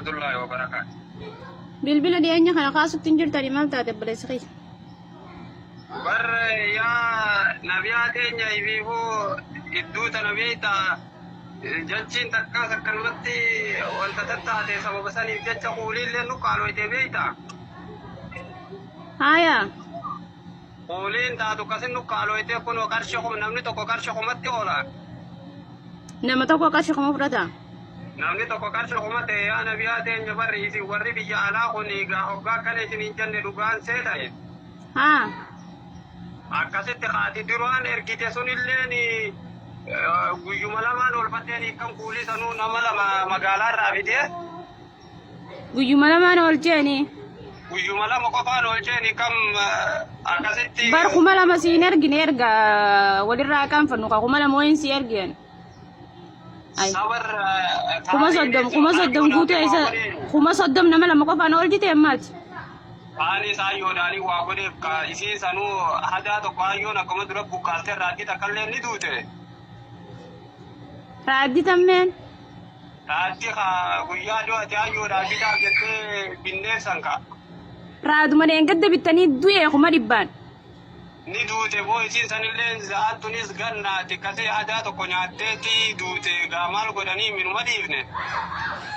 ورحمة الله وبركاته. بالبلد أني خنا خاصك تنجر تاني ما بتاعت بلسخي بر يا نبياتين يا يبيبو إدوت نبيتا جالسين تكاسر كلمتي وانت تتعطي سبب سني جالس قولي لأنه قالوا يتبيتا هايا قولين تاتو كسنو قالوا يتكون وكرشكم نمني تكو كرشكم متي نما توقع كاشخ مفردا namni tokko qarshii kumate yaa nabiyaa teenya barri isin warri biyya alaa kun hoggaa kana isin hin jenne dhugaan see ta'e ها akkasitti haati duraan ergite sunilleen guyyuma lamaan olfatteen hiikan kuulii sanuu nama lama magaalaa irraa fide guyyuma lamaan oolcheeni guyyuma lama qofaan oolcheen kam akkasitti bar kuma lama siin ergine erga walirraa kan fannu ka kuma lama wayin si ergen ay sabar kuma soddom guutu isa kuma soddom nama lama qofaan ooljite ammaati ani saayyoodhaanii waa godheef ka isiin sanuu hadaa tokko hayyoon akkuma dura bukkaaltee raaddii takkallee ni duute raaddi tammeen raaddii ka guyyaa dhiyooti hayyoodhaan bitaaf jettee binneessan ka raaduma deengadda bittanii du'e kuma dhibbaan ni duute boo isiin sanillee za'attunis gannaati kasee hadaa tokko nyaatteeti duute gaa maal godhanii minuma dhiifne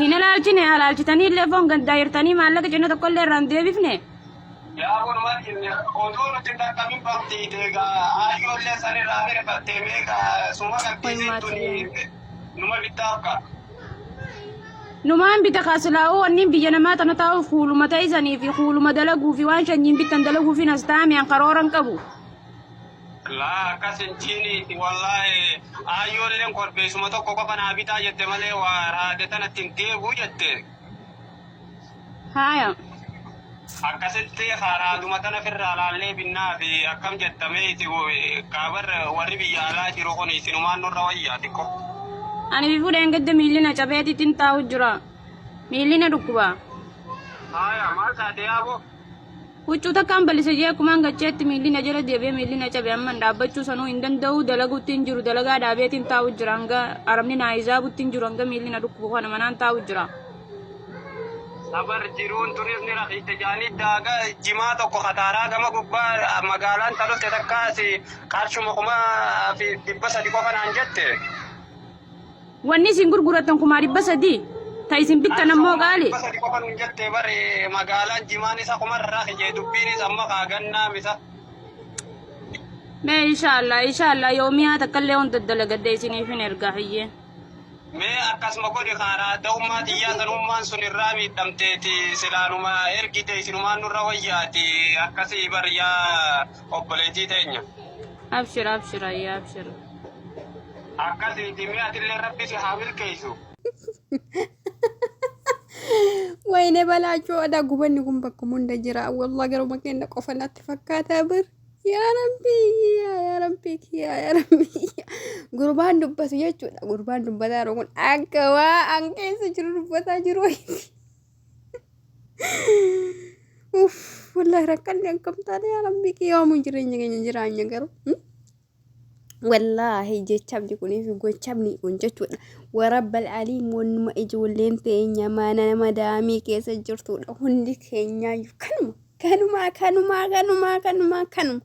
hin ilaalchine ilaalchitanii illee foon gaddaayirtanii maallaqa cinna tokkollee irraan deebifne yaa kunuma jirne oduu nuti dhaqqamin bartiite gaa hayyoollee sanirraa mere barteemee gaa suma galtiisiin tuni numa bittaaf ka numaan bita kaasilaa'uu wanniin biyya namaa tana taa'uuf kuuluma ta'isanii fi kuuluma dalaguu fi waan shanyiin bittan dalaguu fi nas taa'ameen karooran qabu laa akkasin chiiniiti wallaahi hayyoolleen korbeessuma tokko qofa naa bitaa jette malee waa raade tanatti hin deebuu jette haaya akkasitti haraaduma tana firraa laallee binnaa fi akkam jettameeti kaabar warri biyya alaa jiru kun isinumaan nurra wayyaa xiqqo ani bifuu deengadda miillina cabeetiitiin taa'u jira miillina dhukkuba haya maal taate yaabo huccuu takkaan bal'ise jee akkumaan gacheetti miillina jala deebi'ee miillina cabe amman dhaabbachuu sanuu hin danda'u dalaguuttiin jiru dalagaa dhaabeetiin taa'u jira hanga arabni naayizaabuuttiin jiru hanga miillina dhukkuba kana manaan taa'u jira sabar jiruun tunis ni rafiiste jaanii daaga jimaa tokko kataaraa gama gubbaa magaalaan talofte takkaas qarshuma kuma fi 300 qofa naan jette wanni isin gurgurattan kumaa 300 ta isin bittan ammoo qaali 300 qofa nuun jette bare magaalaan jimaan isa kumarraa kijee dubbiin isa amma kaagannaa misa mee inshaallah yoomiyaa takkallee hunda dalagadde isiniif hin ergaa hiyyee mee akkasuma godhe kaaraa da'ummaa xiyyaa sanummaan sun irraa miidhamteeti silaanuma ergite isinumaan nurra wayyaati akkasii baryaa obboleetii teenya abshira yaa abshira akkasiiti mee atillee rabbi si haa milkeessu wayne balaachoo adaa gubanni kun bakka hunda jira wallah garuma kenna qofa natti fakkaataa bir yaa rabbi gurbaan dubbatu jechuudha gurbaan dubbataa jiru kun akka waa an keessa jiru dubbataa jiru uff wallahi rakkanni akkam taate yaa rabbi qiyaamuun jireenya keenya jiraanya garuu wallahi jechabni kunii fi gochabni kun jechuudha warabbal aliim wannuma ijoolleen teenya mana nama daamii keessa jirtudha hundi keenyaayyuu kanuma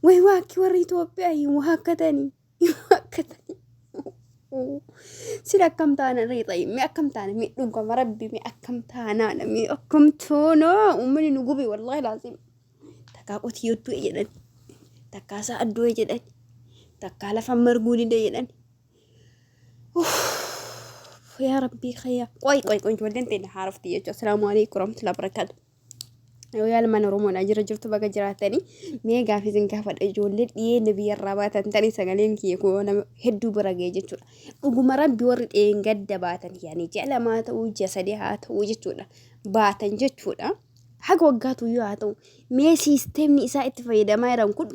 way waakki warri Itoophiyaa wakkatanii sila akkam taana riixayi mi akkam taana mi dhugama rabbi mi akkam taanaadha mi akkam toonoo uummanni nu gube wallahi laazim takkaa qotiyyoo du'e jedhani takkaa sa'a du'e jedhani takkaa lafa marguu dide jedhani yaa rabbii khayya qoy ijoolleen teenya haarofti jechuudha assalaamu alaikum warahmatullahi wabarakatuh yaal mana Oromoodhaa jirtu baga jiraatanii mee gaaffiin gaafadha ijoollee dhiyeenya biyyarraa baatan tanii sagaleen kiyya koo nama hedduu bira ga'e jechuudha dhuguma rabbi warri dheengadda baatan yaani jalamaa ta'uu jasadee haa ta'uu jechuudha baatan jechuudha haga waggaatu yoo haa ta'u mee siisteemni isaa itti fayyadamaa jiran kun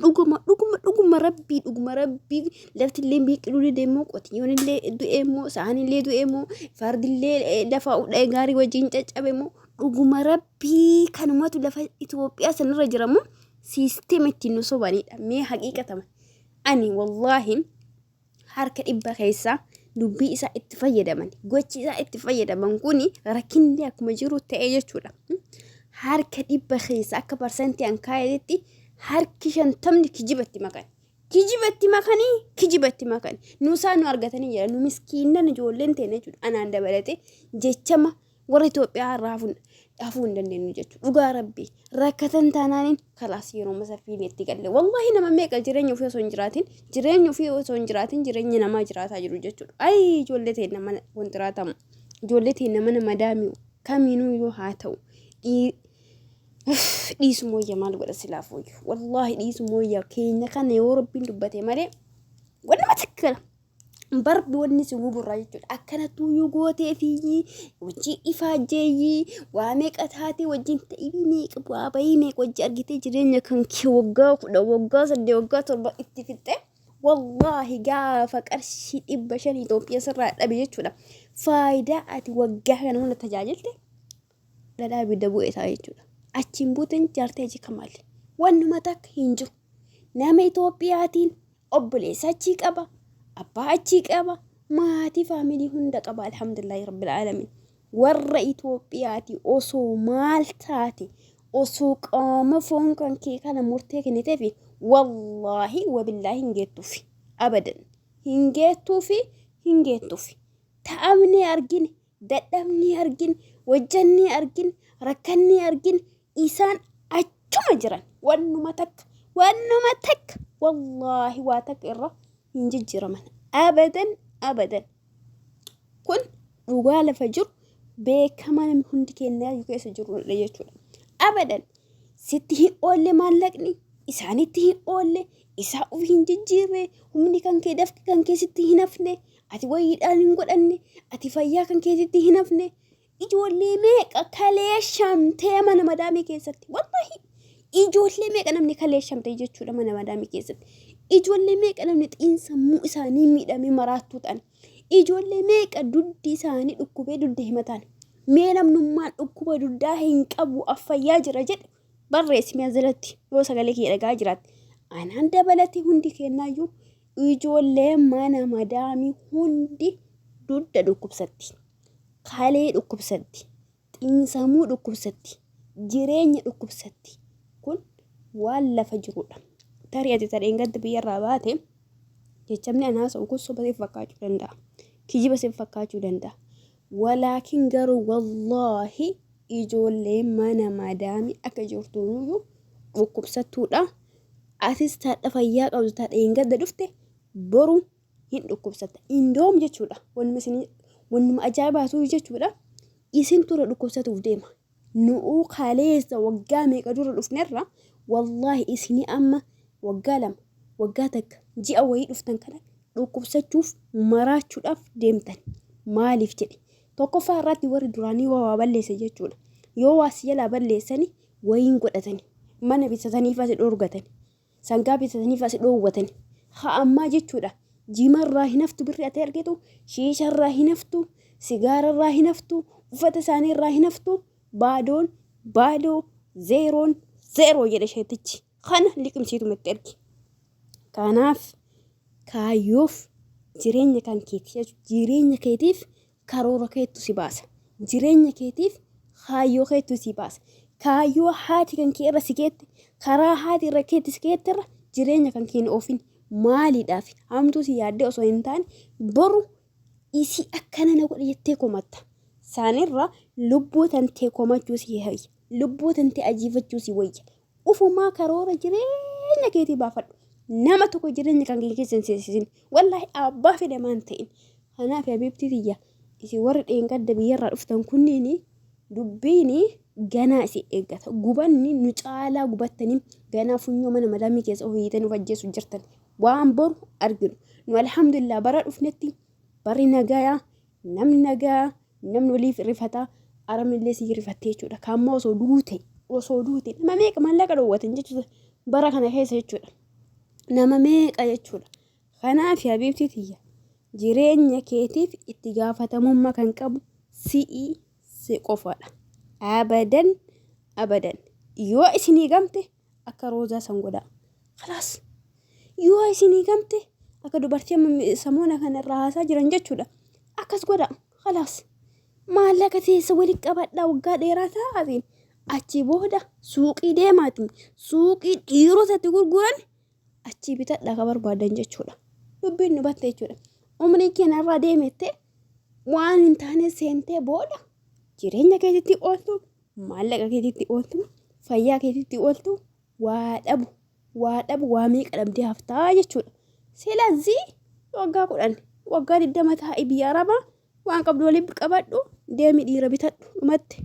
dhuguma rabbii lafti illee biqiluu deemoo qotiyyoon illee du'eemoo sa'aan illee du'eemoo fardillee lafa udhee gaarii wajjin caccabeemoo dhuguma rabbii kanumatu lafa Itoophiyaa sanarra jiramu siisteema ittiin nu sobanidha mee haqiiqatama ani wallaahi harka dhibba keessa dubbii isaa itti fayyadaman gochi isaa itti fayyadaman kuni rakkinni akkuma jiru ta'ee jechuudha. Harka dhibba keessa akka parsantii an kaayetti harki 50 kijibatti makan. Kijibatti makanii nuusaan nu argatanii jira nu miskiinan ijoolleen ta'e jechuudha. Anaan dabalate jechama warra Itoophiyaa hafuu hin dandeenyu jechuudha. Dhugaa rabbii rakkatan taanaaniin kalaas yeroo masaffiin itti galle wallahi nama meeqa jireenya ofii osoo hin jiraatin jireenya namaa jiraataa jiru jechuudha. Ay ijoollee ta'e nama wantiraatamu ijoollee ta'e nama madaami'u kamiinuu yoo haa ta'u dhiisumooyya maal godha silaafuuyyu wallahi dhiisumooyya keenya kana yoo rabbiin dubbate malee wanna matakkala barbi wanni si guburraa jechuudha. Akkanattuu yoo gootee fi wajjii ifaajjeeyyii waa meeqa taatee wajjin ta'ii meeqa bu'aa bahii meeqa wajji argitee jireenya kan kee waggaa 10 waggaa 8 waggaa 7 itti fixxee wallahi gaafa qarshii 500 Itoophiyaa sirraa dhabe jechuudha. Faayidaa ati waggaa kana hunda tajaajilte dhadhaa bidda bu'ee ta'a jechuudha. Achiin buuteen jaartee achi kamaali wannuma takka hin jiru. Nama Itoophiyaatiin obboleessa achii qaba. Abbaa achii qaba. Maatii faamilii hunda qaba. Alhamdulillahi rabbil alamin. Warra Itoophiyaati osoo maal taate osoo qaama foon kan kee kana murtee kennitee fi wallahi wabillahi hin geettuufi abadan hin geettuufi ta'amni argine dadhabni argine wajjanni argine rakkanni argine isaan achuma jiran wannuma takka wallahi waa takka irra hin jijjiraman abadan kun dhugaa lafa jiru beekama namni hundi kennaa keessa jiru jechuudha. Abadan sitti hin oolle maallaqni isaanitti hin oolle isaa of hin jijjiirre humni kan kee dafki kan kee sitti hin hafne ati wayiidhaan hin godhanne ati fayyaa kan kee sitti hin hafne ijoollee meeqa kaleeshamtee mana madaamii keessatti wallahi ijoollee meeqa namni kaleeshamtee jechuudha mana madaamii keessatti ijoollee meeqa namni xiinsammuu isaanii miidhamee maraattuu ta'an ijoollee meeqa duddi isaanii dhukkubee dudda himataan mee namnummaan dhukkuba duddaa hin qabu affayyaa jira jedhe barreessi mi'aazilatti yoo sagalee kee dhagaa jiraatti anaan dabalate hundi kennaayyuu ijoollee mana madaamii hundi dudda dhukkubsatti kalee dhukkubsatti xiinsammuu dhukkubsatti jireenya dhukkubsatti kun waan lafa jirudha. Tarii ati tareen gadda biyyarraa baate jechamni anaasa kun soba siif fakkaachuu danda'a kijiba siif fakkaachuu danda'a walaakin garuu wallahi ijoollee mana madaamii akka jirtuuyyuu dhukkubsattuudha. Atis taadha fayyaa qabdu taadheen gadda dhufte boru hin dhukkubsatta indoom jechuudha. Wannuma ajaa'ibaatu jechuudha. Isin tura dhukkubsatuuf deema. Nu'uu kaleessa waggaa meeqa dura dhufnerra wallahi isini amma waggaa 2 waggaa takka ji'a wayii dhuftan kana dhukkubsachuuf maraachuudhaaf deemtan. Maaliif jedhe tokkoffaa irratti warri duraanii waa balleesse jechuudha. Yoo waas jalaa balleessani wayiin godhatani mana bisataniif as dhoorgatani sangaa bisataniif as dhoowwatani haa ammaa jechuudha. Jimarraa hin haftu birri ati argitu shiisharraa hin haftu sigaararraa hin haftu uffata isaaniirraa hin haftu baadoo zeeroon jedhe sheetichi kana liqimsiitu matti ergi. Kanaaf kaayyoof jireenya kan keetiif karoora keetu si baasa. Jireenya keetiif kaayyoo keetu si baasa. Kaayyoo haati kan kee irra si geette karaa haati irra keetti si geetterra jireenya kan kee oofin maaliidhaaf hamtuu si yaaddee osoo hin taane boru isii akkana na godhe jettee komatta. Saanirra lubbuu tantee komachuu si hayya. Lubbuu tantee ajiifachuu si wayya. Ufumaa karoora jireenya keetii baafadhu. Nama tokko jireenya kan kee keessa hin seesisin. Wallahi abbaa fedhamaan ta'in. Kanaaf habiibtii tiyya isin warri dheengadda biyyarraa dhuftan kunniin dubbiin ganaa isin eeggata. Gubanni nu caalaa gubattanii ganaa funyoo mana madaamii keessa ho'iitanii ajjeesu jirtan. Waan boru arginu. Nu alhamdulillah bara dhufnetti bari nagaa namni nagaa namni waliif rifataa aramillee si rifattee jechuudha. Kaammoo osoo duute nama meeqa mallaqa dhoowwatan jechuudha. Bara kana keessa jechuudha. Nama meeqa jechuudha. Kanaaf habiibtii tiyya jireenya keetiif itti gaafatamummaa kan qabu si qofaadha. Abadan yoo isinii gamte akka roozaa san godhaa. Khalaas yoo isinii gamte akka dubartii samoona kana irraa haasaa jiran jechuudha. Akkas godha khalaas maallaqa teessa walitti qabadhaa waggaa dheeraa ta'aatiin achi booda suuqii deemaatiin suuqii dhiirotatti gurguran achi bitadhaa ka barbaadan jechuudha. Dubbiin nu batte jechuudha. Umrii keenya irraa deemette waan hin taane seentee booda jireenya keetitti ooltu maallaqa keetitti ooltu fayyaa keetitti ooltu waa dhabu waa meeqa dhabdee haftaa jechuudha. Silazii waggaa 10 waggaa 20 taa'ii biyya arabaa waan qabdu waliin qabadhu deemi dhiira bitadhu dhumatti.